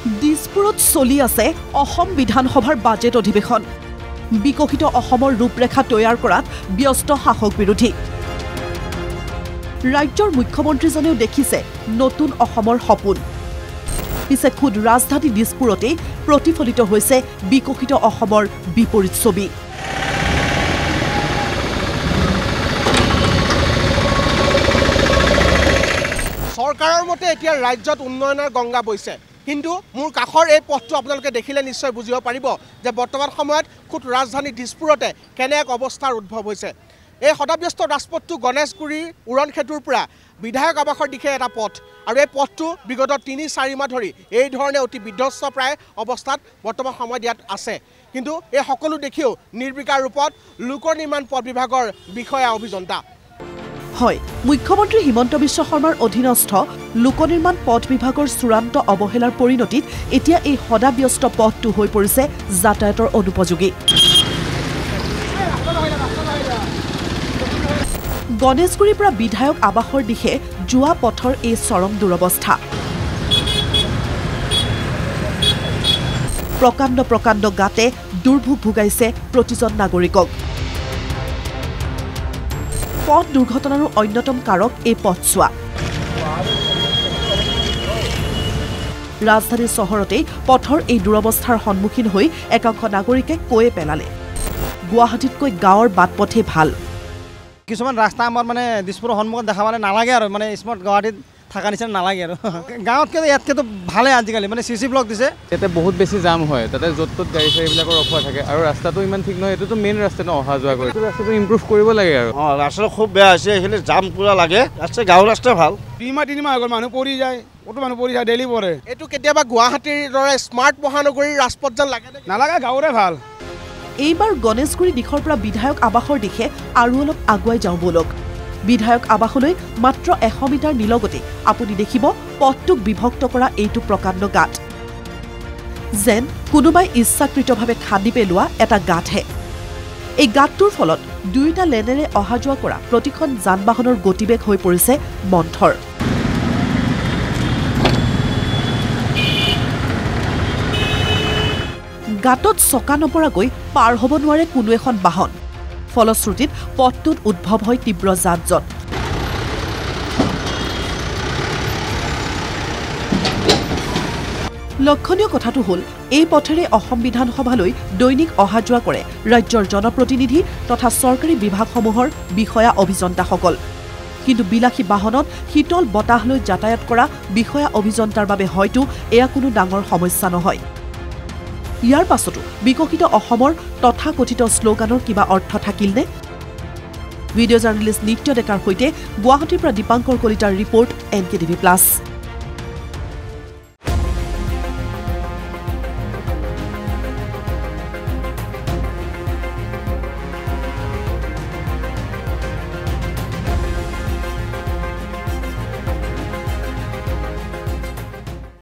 দিছপুৰত চলি আছে অসম বিধানসভাৰ বাজেট অধিৱেশন বিকশিত অসমৰ ৰূপৰেখা তৈয়াৰ কৰাত ব্যস্ত শাসক বিৰোধী ৰাজ্যৰ মুখ্যমন্ত্ৰীজনেও দেখিছে নতুন অসমৰ সপোন পিছে খুদ ৰাজধানী দিছপুৰতে প্ৰতিফলিত হৈছে বিকশিত অসমৰ বিপৰীত ছবি সৰকাৰৰ মতে এতিয়া ৰাজ্যত উন্নয়নৰ গংগা বৈছে কিন্তু মোৰ কাখৰ এই পথটো আপোনালোকে দেখিলে নিশ্চয় বুজিব পাৰিব যে বৰ্তমান সময়ত খুদ ৰাজধানী দিছপুৰতে কেনে এক অৱস্থাৰ উদ্ভৱ হৈছে এই সদাব্যস্ত ৰাজপথটো গণেশগুৰি উৰণ খেতুৰ পৰা বিধায়ক আৱাসৰ দিশে এটা পথ আৰু এই পথটো বিগত ৩-৪ মাহ ধৰি এই ধৰণে অতি বিধ্বস্ত প্ৰায় অৱস্থাত বৰ্তমান সময়ত ইয়াত আছে কিন্তু এই সকলো দেখিও নিৰ্বিকাৰ ৰূপত লোক নিৰ্মাণ পথ বিভাগৰ বিষয়া অভিযন্তা হয় মুখ্যমন্ত্ৰী হিমন্ত বিশ্ব শৰ্মাৰ অধীনস্থ লোক নিৰ্মাণ পথ বিভাগৰ চূড়ান্ত অৱহেলাৰ পৰিণতিত এতিয়া এই সদাব্যস্ত পথটো হৈ পৰিছে যাতায়াতৰ অনুপযোগী গণেশগুৰিৰ পৰা বিধায়ক আৱাসৰ দিশে যোৱা পথৰ এই চৰম দুৰৱস্থা প্ৰকাণ্ড গাতে দুৰ্ভোগ ভুগাইছে প্ৰতিজন নাগৰিকক পথ দুৰ্ঘটনাৰো অন্যতম কাৰক এই পথছোৱা ৰাজধানী চহৰতেই পথৰ এই দুৰৱস্থাৰ সন্মুখীন হৈ একাংশ নাগৰিকে কৈয়ে পেলালে গুৱাহাটীতকৈ গাঁৱৰ বাটপথে ভাল কিছুমান ৰাস্তা আমাৰ মানে দিছপুৰৰ সন্মুখত দেখা মানে নালাগে আৰু মানে স্মাৰ্ট গুৱাহাটীত থাকা নিচিনা নালাগে আৰু গাঁৱতকৈ ইয়াতকৈ ভালে আজিকালি মানে CC ব্লক দিছে ইয়াতে বহুত বেছি জাম হয় তাতে য'ত ত'ত গাড়ী চাড়ীবিলাকৰ ৰখোৱা থাকে আৰু ৰাস্তাটো ইমান ঠিক নহয় এইটোতো মেইন ৰাস্তা ন অহা যোৱা কৰি ৰাস্তাটো ইম্প্ৰুভ কৰিব লাগে আৰু ৰাস্তাটো খুব বেয়া হৈছে এইখিনি জাম পুৰা লাগে ৰাস্তা গাঁৱৰ ৰাস্তা ভাল 2-3 মাহ আগৰ মানুহ পৰি যায় কত মানুহ পৰি যায় ডেইলি পৰে এইটো কেতিয়াবা গুৱাহাটীৰ দৰে স্মাৰ্ট মহানগৰীৰ ৰাজপথ যেন লাগে নালাগে গাঁৱৰে ভাল এইবাৰ গণেশগুৰি দিশৰ পৰা বিধায়ক আৱাসৰ দিশে আৰু অলপ আগুৱাই যাওঁ বলক বিধায়ক আৱাসলৈ মাত্ৰ 100 মিটাৰ নিলগতে আপুনি দেখিব পথটোক বিভক্ত কৰা এইটো প্ৰকাণ্ড গাঁত যেন কোনোবাই ইচ্ছাকৃতভাৱে খান্দি পেলোৱা এটা গাঁতহে এই গাঁতটোৰ ফলত দুয়োটা লেনেৰে অহা যোৱা কৰা প্ৰতিখন যান বাহনৰ গতিবেগ হৈ পৰিছে মন্থৰ গাঁতত চকা নপৰাকৈ পাৰ হ'ব নোৱাৰে কোনো এখন বাহন ফলশ্ৰুতিত পথটোত উদ্ভৱ হয় তীব্ৰ যান-জঁট লক্ষণীয় কথাটো হ'ল এই পথেৰে অসম বিধানসভালৈ দৈনিক অহা যোৱা কৰে ৰাজ্যৰ জনপ্ৰতিনিধি তথা চৰকাৰী বিভাগসমূহৰ বিষয়া অভিযন্তাসকল কিন্তু বিলাসী বাহনত শীতল বতাহ লৈ যাতায়াত কৰা বিষয়া অভিযন্তাৰ বাবে হয়তো এয়া কোনো ডাঙৰ সমস্যা নহয় ইয়াৰ পাছতো বিকশিত অসমৰ তথাকথিত শ্লোগানৰ কিবা অৰ্থ থাকিলনে ভিডিঅ' জাৰ্নেলিষ্ট নিত্য ডেকাৰ সৈতে গুৱাহাটীৰ পৰা দীপাংকৰ কলিতাৰ ৰিপৰ্ট NKTV+